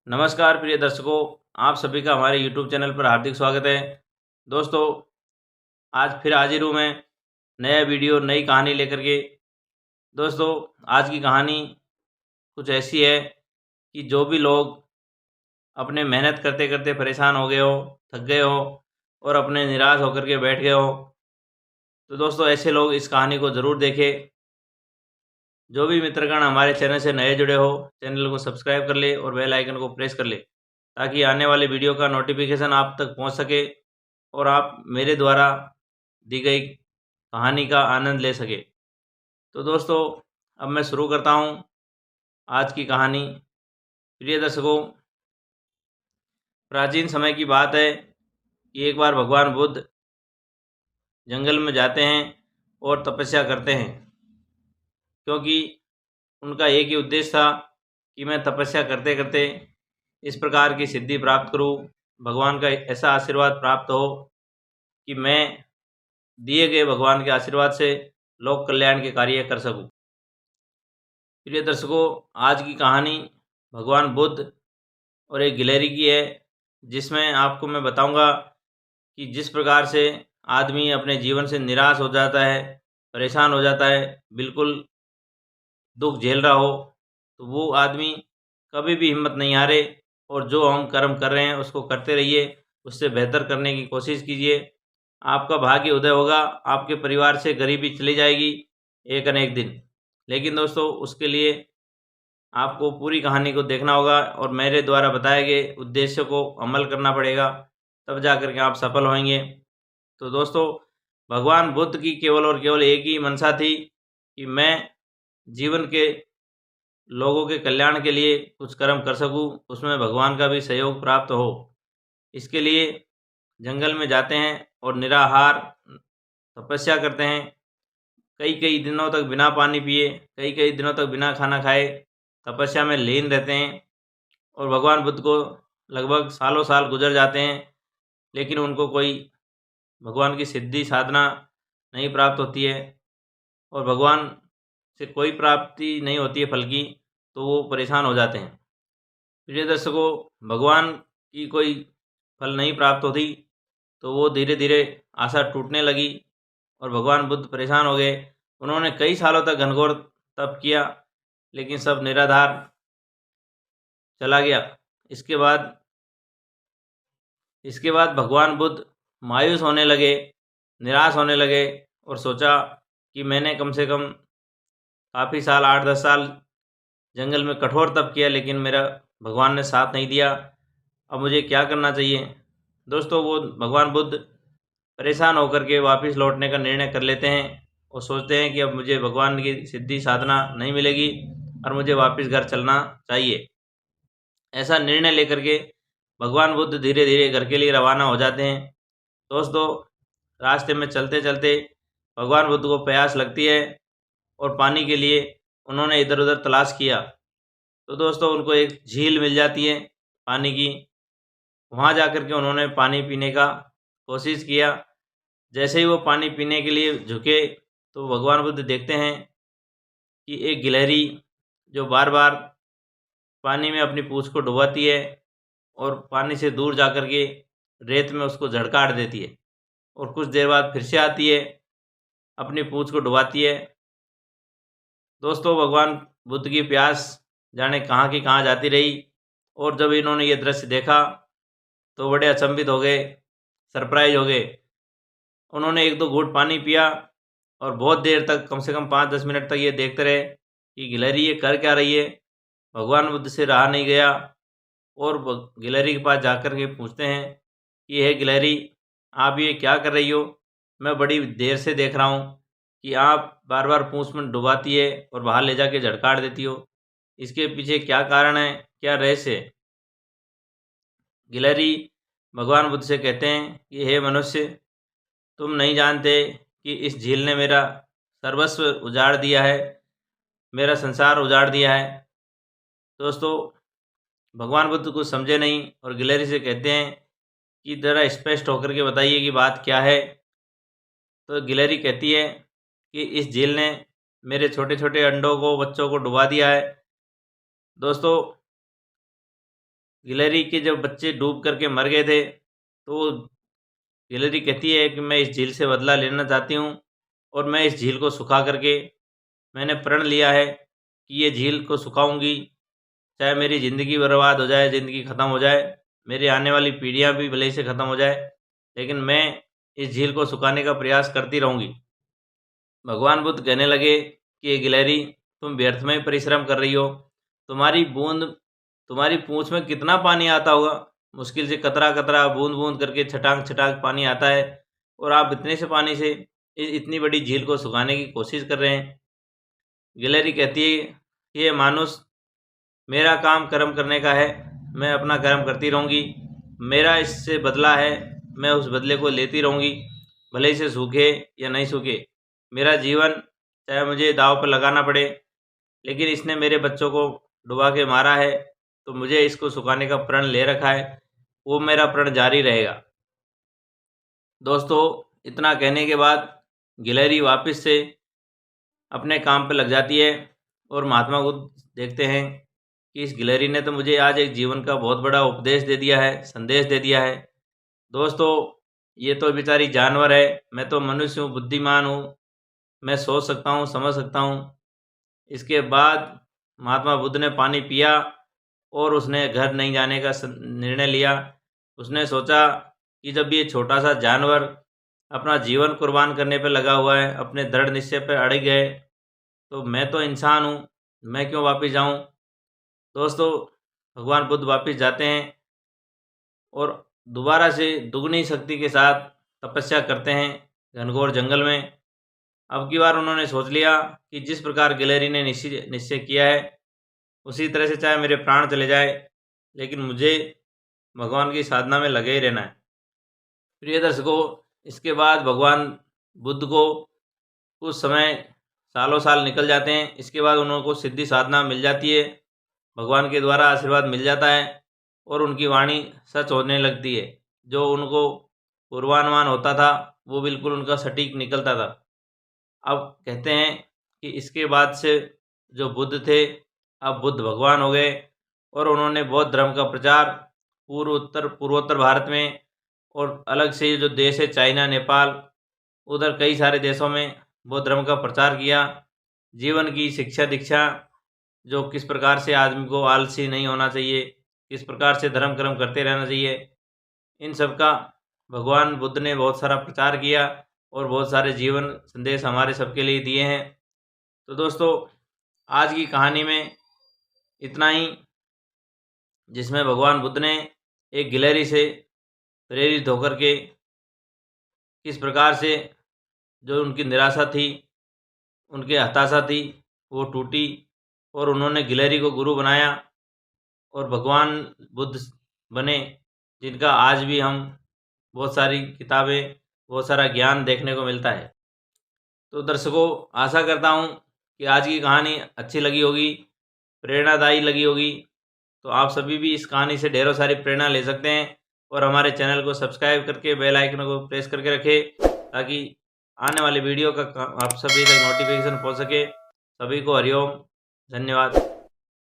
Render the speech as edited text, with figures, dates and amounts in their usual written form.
नमस्कार प्रिय दर्शकों, आप सभी का हमारे YouTube चैनल पर हार्दिक स्वागत है। दोस्तों, आज फिर हाजिर हूँ मैं नया वीडियो नई कहानी लेकर के। दोस्तों, आज की कहानी कुछ ऐसी है कि जो भी लोग अपने मेहनत करते करते परेशान हो गए हो, थक गए हो और अपने निराश होकर के बैठ गए हो, तो दोस्तों ऐसे लोग इस कहानी को ज़रूर देखें। जो भी मित्रगण हमारे चैनल से नए जुड़े हो, चैनल को सब्सक्राइब कर ले और बेल आइकन को प्रेस कर ले, ताकि आने वाले वीडियो का नोटिफिकेशन आप तक पहुंच सके और आप मेरे द्वारा दी गई कहानी का आनंद ले सके। तो दोस्तों, अब मैं शुरू करता हूं आज की कहानी। प्रिय दर्शकों, प्राचीन समय की बात है कि एक बार भगवान बुद्ध जंगल में जाते हैं और तपस्या करते हैं, क्योंकि उनका एक ही उद्देश्य था कि मैं तपस्या करते करते इस प्रकार की सिद्धि प्राप्त करूं, भगवान का ऐसा आशीर्वाद प्राप्त हो कि मैं दिए गए भगवान के आशीर्वाद से लोक कल्याण के कार्य कर सकूं। प्रिय दर्शकों, आज की कहानी भगवान बुद्ध और एक गिलहरी की है, जिसमें आपको मैं बताऊंगा कि जिस प्रकार से आदमी अपने जीवन से निराश हो जाता है, परेशान हो जाता है, बिल्कुल दुख झेल रहा हो, तो वो आदमी कभी भी हिम्मत नहीं हारे और जो हम कर्म कर रहे हैं उसको करते रहिए, उससे बेहतर करने की कोशिश कीजिए। आपका भाग्य उदय होगा, आपके परिवार से गरीबी चली जाएगी एक न एक दिन। लेकिन दोस्तों, उसके लिए आपको पूरी कहानी को देखना होगा और मेरे द्वारा बताए गए उद्देश्य को अमल करना पड़ेगा, तब जा कर के आप सफल होंगे। तो दोस्तों, भगवान बुद्ध की केवल और केवल एक ही मंशा थी कि मैं जीवन के लोगों के कल्याण के लिए कुछ कर्म कर सकूं, उसमें भगवान का भी सहयोग प्राप्त हो। इसके लिए जंगल में जाते हैं और निराहार तपस्या करते हैं। कई कई दिनों तक बिना पानी पिए, कई कई दिनों तक बिना खाना खाए तपस्या में लीन रहते हैं और भगवान बुद्ध को लगभग सालों साल गुजर जाते हैं, लेकिन उनको कोई भगवान की सिद्धि साधना नहीं प्राप्त होती है और भगवान से कोई प्राप्ति नहीं होती है फल की, तो वो परेशान हो जाते हैं। प्रिय दर्शकों, भगवान की कोई फल नहीं प्राप्त होती, तो वो धीरे धीरे आशा टूटने लगी और भगवान बुद्ध परेशान हो गए। उन्होंने कई सालों तक घनघोर तप किया, लेकिन सब निराधार चला गया। इसके बाद भगवान बुद्ध मायूस होने लगे, निराश होने लगे और सोचा कि मैंने कम से कम काफ़ी साल 8-10 साल जंगल में कठोर तप किया, लेकिन मेरा भगवान ने साथ नहीं दिया। अब मुझे क्या करना चाहिए। दोस्तों, वो भगवान बुद्ध परेशान होकर के वापस लौटने का निर्णय कर लेते हैं और सोचते हैं कि अब मुझे भगवान की सिद्धि साधना नहीं मिलेगी और मुझे वापस घर चलना चाहिए। ऐसा निर्णय लेकर के भगवान बुद्ध धीरे धीरे घर के लिए रवाना हो जाते हैं। दोस्तों, रास्ते में चलते चलते भगवान बुद्ध को प्यास लगती है और पानी के लिए उन्होंने इधर उधर तलाश किया, तो दोस्तों उनको एक झील मिल जाती है पानी की। वहाँ जाकर के उन्होंने पानी पीने का कोशिश किया। जैसे ही वो पानी पीने के लिए झुके, तो भगवान बुद्ध देखते हैं कि एक गिलहरी जो बार बार पानी में अपनी पूँछ को डुबाती है और पानी से दूर जाकर के रेत में उसको झड़काट देती है और कुछ देर बाद फिर से आती है, अपनी पूँछ को डुबाती है। दोस्तों, भगवान बुद्ध की प्यास जाने कहाँ की कहाँ जाती रही और जब इन्होंने ये दृश्य देखा तो बड़े अचंभित हो गए, सरप्राइज हो गए। उन्होंने एक दो घूंट पानी पिया और बहुत देर तक, कम से कम 5-10 मिनट तक ये देखते रहे कि गिलहरी ये कर क्या रही है। भगवान बुद्ध से रहा नहीं गया और गिलहरी के पास जाकर के पूछते हैं कि हे गिलहरी, आप ये क्या कर रही हो? मैं बड़ी देर से देख रहा हूँ कि आप बार बार पूँछ में डुबाती है और बाहर ले जाके झड़काट देती हो। इसके पीछे क्या कारण है, क्या रहस्य है? गिलहरी भगवान बुद्ध से कहते हैं कि हे मनुष्य, तुम नहीं जानते कि इस झील ने मेरा सर्वस्व उजाड़ दिया है, मेरा संसार उजाड़ दिया है। दोस्तों, भगवान बुद्ध कुछ समझे नहीं और गिलहरी से कहते हैं कि ज़रा स्पष्ट होकर के बताइए कि बात क्या है। तो गिलहरी कहती है कि इस झील ने मेरे छोटे छोटे अंडों को, बच्चों को डुबा दिया है। दोस्तों, गिलहरी के जब बच्चे डूब करके मर गए थे तो गिलहरी कहती है कि मैं इस झील से बदला लेना चाहती हूँ और मैं इस झील को सुखा करके मैंने प्रण लिया है कि ये झील को सुखाऊंगी, चाहे मेरी ज़िंदगी बर्बाद हो जाए, ज़िंदगी ख़त्म हो जाए, मेरी आने वाली पीढ़ियाँ भी भले ही से ख़त्म हो जाए, लेकिन मैं इस झील को सुखाने का प्रयास करती रहूँगी। भगवान बुद्ध कहने लगे कि ये गिलहरी, तुम व्यर्थ में परिश्रम कर रही हो। तुम्हारी पूँछ में कितना पानी आता होगा, मुश्किल से कतरा कतरा बूंद बूंद करके छटाक छटाक पानी आता है और आप इतने से पानी से इतनी बड़ी झील को सुखाने की कोशिश कर रहे हैं। गिलहरी कहती है, ये मानुष, मेरा काम कर्म करने का है, मैं अपना कर्म करती रहूँगी, मेरा इससे बदला है, मैं उस बदले को लेती रहूँगी, भले ही से सूखे या नहीं सूखे। मेरा जीवन चाहे मुझे दांव पर लगाना पड़े, लेकिन इसने मेरे बच्चों को डुबा के मारा है तो मुझे इसको सुखाने का प्रण ले रखा है, वो मेरा प्रण जारी रहेगा। दोस्तों, इतना कहने के बाद गिलहरी वापस से अपने काम पर लग जाती है और महात्मा बुद्ध देखते हैं कि इस गिलहरी ने तो मुझे आज एक जीवन का बहुत बड़ा उपदेश दे दिया है, संदेश दे दिया है। दोस्तों, ये तो बेचारी जानवर है, मैं तो मनुष्य हूँ, बुद्धिमान हूँ, मैं सोच सकता हूँ, समझ सकता हूँ। इसके बाद महात्मा बुद्ध ने पानी पिया और उसने घर नहीं जाने का निर्णय लिया। उसने सोचा कि जब ये छोटा सा जानवर अपना जीवन कुर्बान करने पर लगा हुआ है, अपने दृढ़ निश्चय पर अड़ गए, तो मैं तो इंसान हूँ, मैं क्यों वापस जाऊँ। दोस्तों, भगवान बुद्ध वापस जाते हैं और दोबारा से दुगनी शक्ति के साथ तपस्या करते हैं घनघोर जंगल में। अब की बार उन्होंने सोच लिया कि जिस प्रकार गिलहरी ने निश्चय किया है, उसी तरह से चाहे मेरे प्राण चले जाए, लेकिन मुझे भगवान की साधना में लगे ही रहना है। प्रिय दर्शकों, इसके बाद भगवान बुद्ध को कुछ समय, सालों साल निकल जाते हैं। इसके बाद उनको सिद्धि साधना मिल जाती है, भगवान के द्वारा आशीर्वाद मिल जाता है और उनकी वाणी सच होने लगती है। जो उनको पूर्वानुमान होता था वो बिल्कुल उनका सटीक निकलता था। अब कहते हैं कि इसके बाद से जो बुद्ध थे, अब बुद्ध भगवान हो गए और उन्होंने बौद्ध धर्म का प्रचार पूर्वोत्तर भारत में और अलग से जो देश है चाइना, नेपाल, उधर कई सारे देशों में बौद्ध धर्म का प्रचार किया। जीवन की शिक्षा दीक्षा, जो किस प्रकार से आदमी को आलसी नहीं होना चाहिए, किस प्रकार से धर्म कर्म करते रहना चाहिए, इन सब का भगवान बुद्ध ने बहुत सारा प्रचार किया और बहुत सारे जीवन संदेश हमारे सबके लिए दिए हैं। तो दोस्तों, आज की कहानी में इतना ही, जिसमें भगवान बुद्ध ने एक गिलहरी से प्रेरित होकर के किस प्रकार से जो उनकी निराशा थी, उनकी हताशा थी, वो टूटी और उन्होंने गिलहरी को गुरु बनाया और भगवान बुद्ध बने, जिनका आज भी हम बहुत सारी किताबें, बहुत सारा ज्ञान देखने को मिलता है। तो दर्शकों, आशा करता हूँ कि आज की कहानी अच्छी लगी होगी, प्रेरणादायी लगी होगी। तो आप सभी भी इस कहानी से ढेरों सारी प्रेरणा ले सकते हैं और हमारे चैनल को सब्सक्राइब करके बेल आइकन को प्रेस करके रखें, ताकि आने वाले वीडियो का आप सभी तक नोटिफिकेशन पहुँच सके। सभी को हरिओम, धन्यवाद।